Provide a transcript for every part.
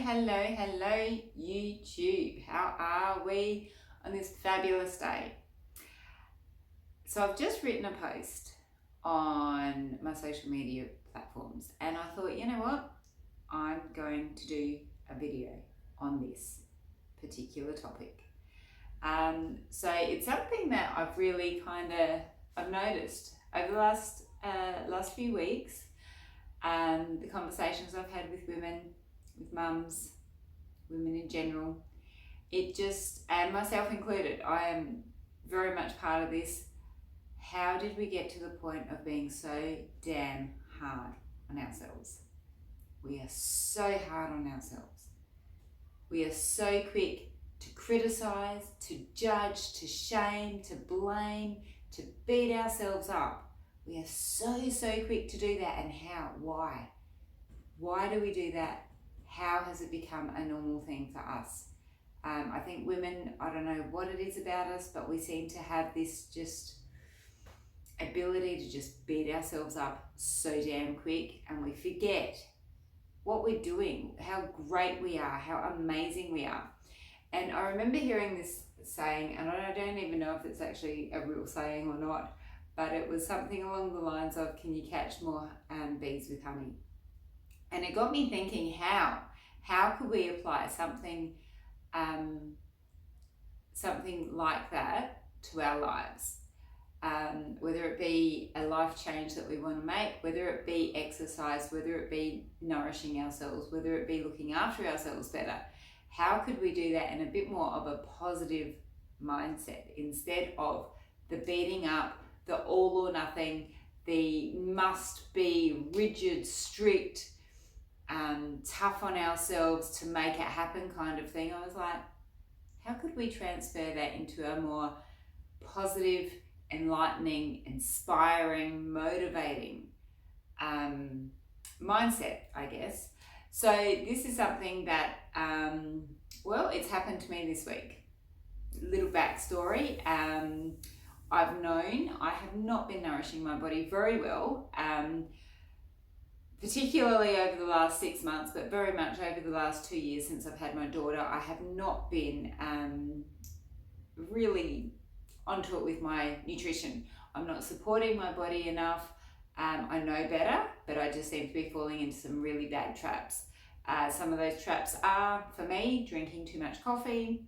Hello, YouTube. How are we on this fabulous day? So I've just written a post on my social media platforms and I thought, you know what? I'm going to do a video on this particular topic. So it's something that I've really I've noticed over the last few weeks, the conversations I've had with women, with mums, women in general, and myself included, I am very much part of this. How did we get to the point of being so damn hard on ourselves? We are so hard on ourselves. We are so quick to criticize, to judge, to shame, to blame, to beat ourselves up. We are so quick to do that. And how? Why? Why do we do that? How has it become a normal thing for us? I think women, I don't know what it is about us, but we seem to have this just ability to just beat ourselves up so damn quick, and we forget what we're doing, how great we are, how amazing we are. And I remember hearing this saying, and I don't even know if it's actually a real saying or not, but it was something along the lines of, can you catch more bees with honey? And it got me thinking, how could we apply something like that to our lives? Whether it be a life change that we want to make, whether it be exercise, whether it be nourishing ourselves, whether it be looking after ourselves better. How could we do that in a bit more of a positive mindset instead of the beating up, the all or nothing, the must be rigid, strict, tough on ourselves to make it happen kind of thing? I was like, how could we transfer that into a more positive, enlightening, inspiring, motivating mindset, I guess? So this is something that, it's happened to me this week. Little backstory. I've known I have not been nourishing my body very well, particularly over the last 6 months, but very much over the last 2 years since I've had my daughter. I have not been really onto it with my nutrition. I'm not supporting my body enough. I know better, but I just seem to be falling into some really bad traps. Some of those traps are, for me, drinking too much coffee,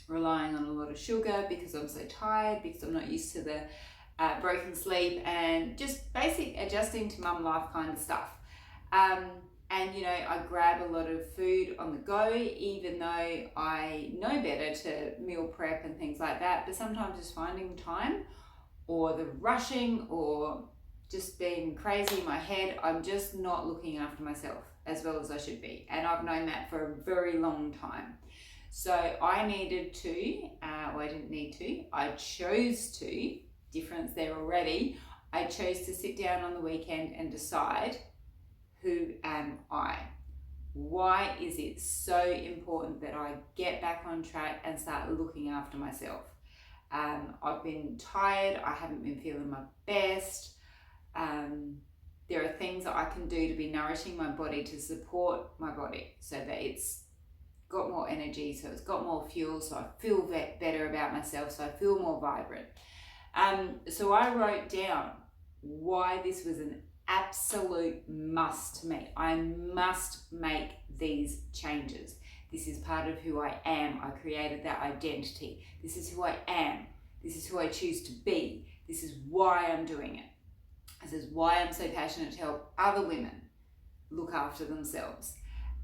relying on a lot of sugar because I'm so tired, because I'm not used to the broken sleep, and just basic adjusting to mum life kind of stuff. And I grab a lot of food on the go, even though I know better to meal prep and things like that. But sometimes just finding time, or the rushing, or just being crazy in my head, I'm just not looking after myself as well as I should be. And I've known that for a very long time. So I needed to, I didn't need to, I chose to, difference there already, I chose to sit down on the weekend and decide, who am I? Why is it so important that I get back on track and start looking after myself? I've been tired, I haven't been feeling my best. There are things that I can do to be nourishing my body, to support my body so that it's got more energy, so it's got more fuel, so I feel better about myself, so I feel more vibrant. So I wrote down why this was an absolute must to me. I must make these changes. This is part of who I am. I created that identity. This is who I am. This is who I choose to be. This is why I'm doing it. This is why I'm so passionate to help other women look after themselves.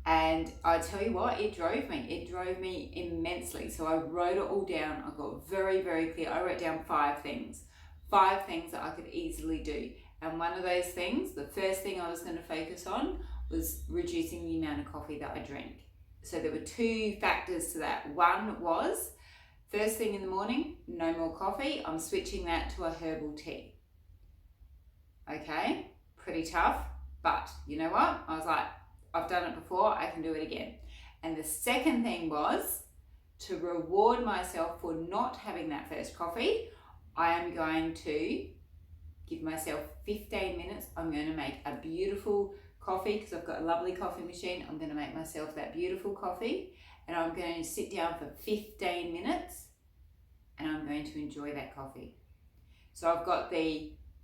And I tell you what, it drove me immensely. So I wrote it all down. I got very clear. I wrote down 5 things that I could easily do. And one of those things, the first thing I was going to focus on, was reducing the amount of coffee that I drink. So there were 2 factors to that. One was, first thing in the morning, no more coffee. I'm switching that to a herbal tea. Okay, pretty tough, but you know what? I was like, I've done it before, I can do it again. And the second thing was to reward myself for not having that first coffee. I am going to give myself 15 minutes. I'm going to make a beautiful coffee because I've got a lovely coffee machine. I'm going to make myself that beautiful coffee and I'm going to sit down for 15 minutes and I'm going to enjoy that coffee. So I've got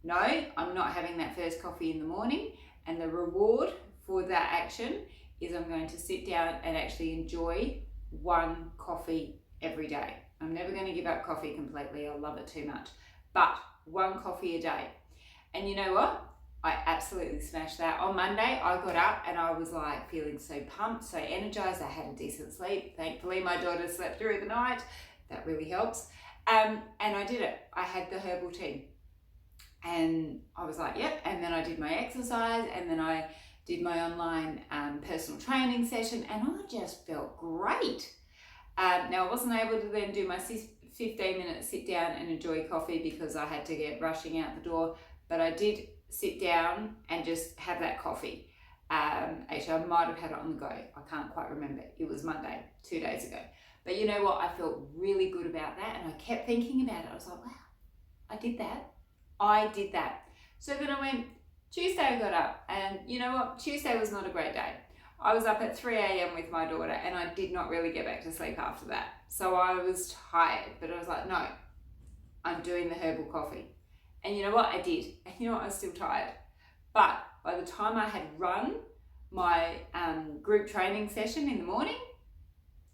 no, I'm not having that first coffee in the morning, and the reward for that action is I'm going to sit down and actually enjoy one coffee every day. I'm never going to give up coffee completely. I love it too much, but one coffee a day. And you know what? I absolutely smashed that. On Monday, I got up and I was like feeling so pumped, so energized. I had a decent sleep. Thankfully, my daughter slept through the night. That really helps. And I did it. I had the herbal tea. And I was like, yep. And then I did my exercise and then I did my online personal training session and I just felt great. Now I wasn't able to then do my 15-minute sit down and enjoy coffee because I had to get rushing out the door, but I did sit down and just have that coffee. Actually, I might have had it on the go. I can't quite remember. It was Monday, 2 days ago. But you know what? I felt really good about that and I kept thinking about it. I was like, wow, I did that. So then I went, Tuesday I got up and you know what? Tuesday was not a great day. I was up at 3 a.m. with my daughter and I did not really get back to sleep after that. So I was tired, but I was like, no, I'm doing the herbal coffee. And you know what? I did. And you know what? I was still tired. But by the time I had run my group training session in the morning,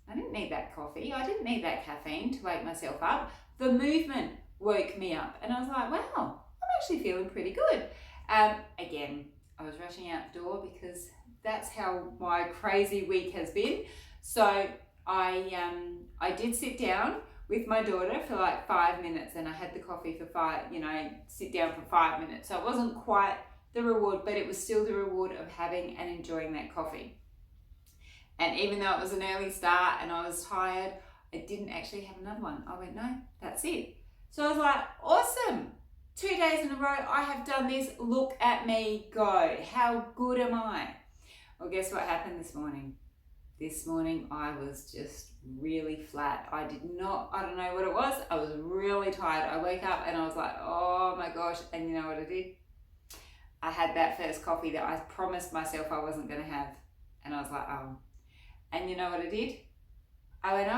I didn't need that coffee. I didn't need that caffeine to wake myself up. The movement woke me up and I was like, wow, I'm actually feeling pretty good. Again, I was rushing out the door because that's how my crazy week has been. So I did sit down with my daughter for like 5 minutes and I had the coffee for sit down for 5 minutes. So it wasn't quite the reward, but it was still the reward of having and enjoying that coffee. And even though it was an early start and I was tired, I didn't actually have another one. I went, no, that's it. So I was like, awesome. 2 days in a row, I have done this. Look at me go. How good am I? Well, guess what happened this morning? This morning, I was just really flat. I don't know what it was. I was really tired. I woke up and I was like, oh my gosh. And you know what I did? I had that first coffee that I promised myself I wasn't going to have. And I was like, oh. And you know what I did? I went,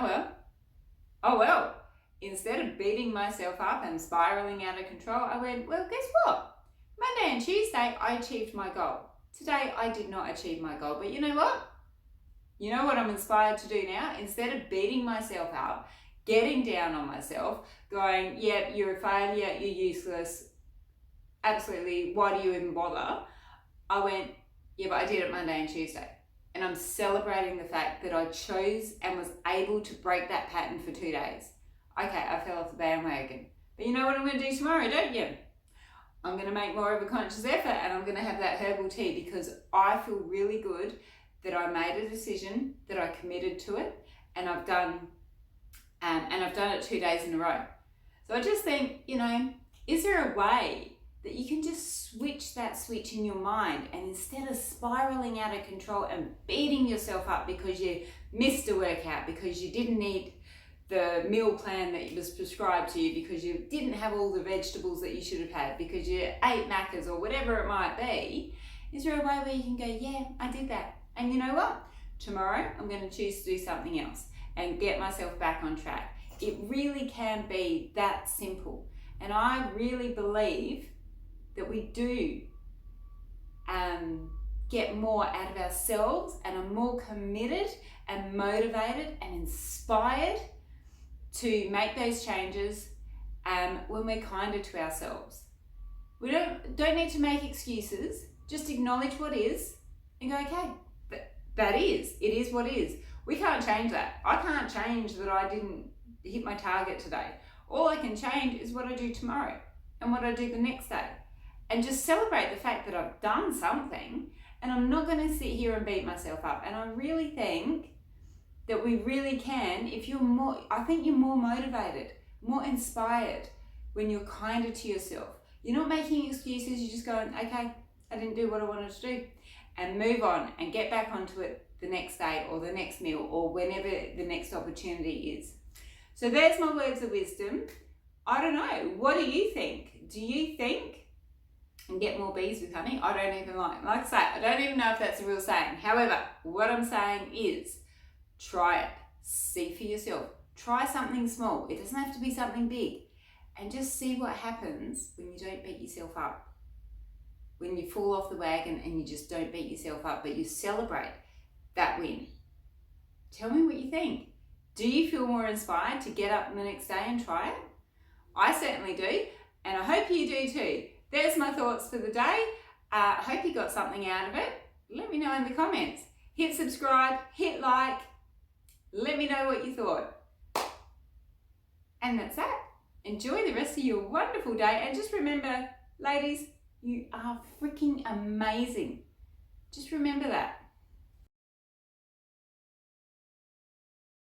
oh well. Instead of beating myself up and spiraling out of control, I went, well, guess what? Monday and Tuesday, I achieved my goal. Today, I did not achieve my goal. But you know what? You know what I'm inspired to do now? Instead of beating myself up, getting down on myself, going, yeah, you're a failure, you're useless, absolutely, why do you even bother? I went, yeah, but I did it Monday and Tuesday. And I'm celebrating the fact that I chose and was able to break that pattern for 2 days. Okay, I fell off the bandwagon. But you know what I'm going to do tomorrow, don't you? I'm going to make more of a conscious effort and I'm going to have that herbal tea because I feel really good that I made a decision, that I committed to it, and I've done it 2 days in a row. So I just think, is there a way that you can just switch that switch in your mind and instead of spiraling out of control and beating yourself up because you missed a workout, because you didn't eat the meal plan that was prescribed to you, because you didn't have all the vegetables that you should have had, because you ate Maccas or whatever it might be, is there a way where you can go, yeah, I did that. And you know what? Tomorrow I'm going to choose to do something else and get myself back on track. It really can be that simple. And I really believe that we do get more out of ourselves and are more committed and motivated and inspired to make those changes when we're kinder to ourselves. We don't need to make excuses, just acknowledge what is and go, okay, it is what it is. We can't change that. I can't change that I didn't hit my target today. All I can change is what I do tomorrow and what I do the next day. And just celebrate the fact that I've done something and I'm not going to sit here and beat myself up. And I really think that we really can, I think you're more motivated, more inspired when you're kinder to yourself. You're not making excuses, you're just going, okay, I didn't do what I wanted to do, and move on and get back onto it the next day or the next meal or whenever the next opportunity is. So there's my words of wisdom. I don't know, what do you think? Do you think and get more bees with honey. I don't even like I say, I don't even know if that's a real saying. However, what I'm saying is try it. See for yourself. Try something small. It doesn't have to be something big. And just see what happens when you don't beat yourself up. When you fall off the wagon and you just don't beat yourself up, but you celebrate that win. Tell me what you think. Do you feel more inspired to get up the next day and try it? I certainly do, and I hope you do too. There's my thoughts for the day. I hope you got something out of it. Let me know in the comments. Hit subscribe, hit like, let me know what you thought. And that's that. Enjoy the rest of your wonderful day, and just remember, ladies, you are freaking amazing. Just remember that.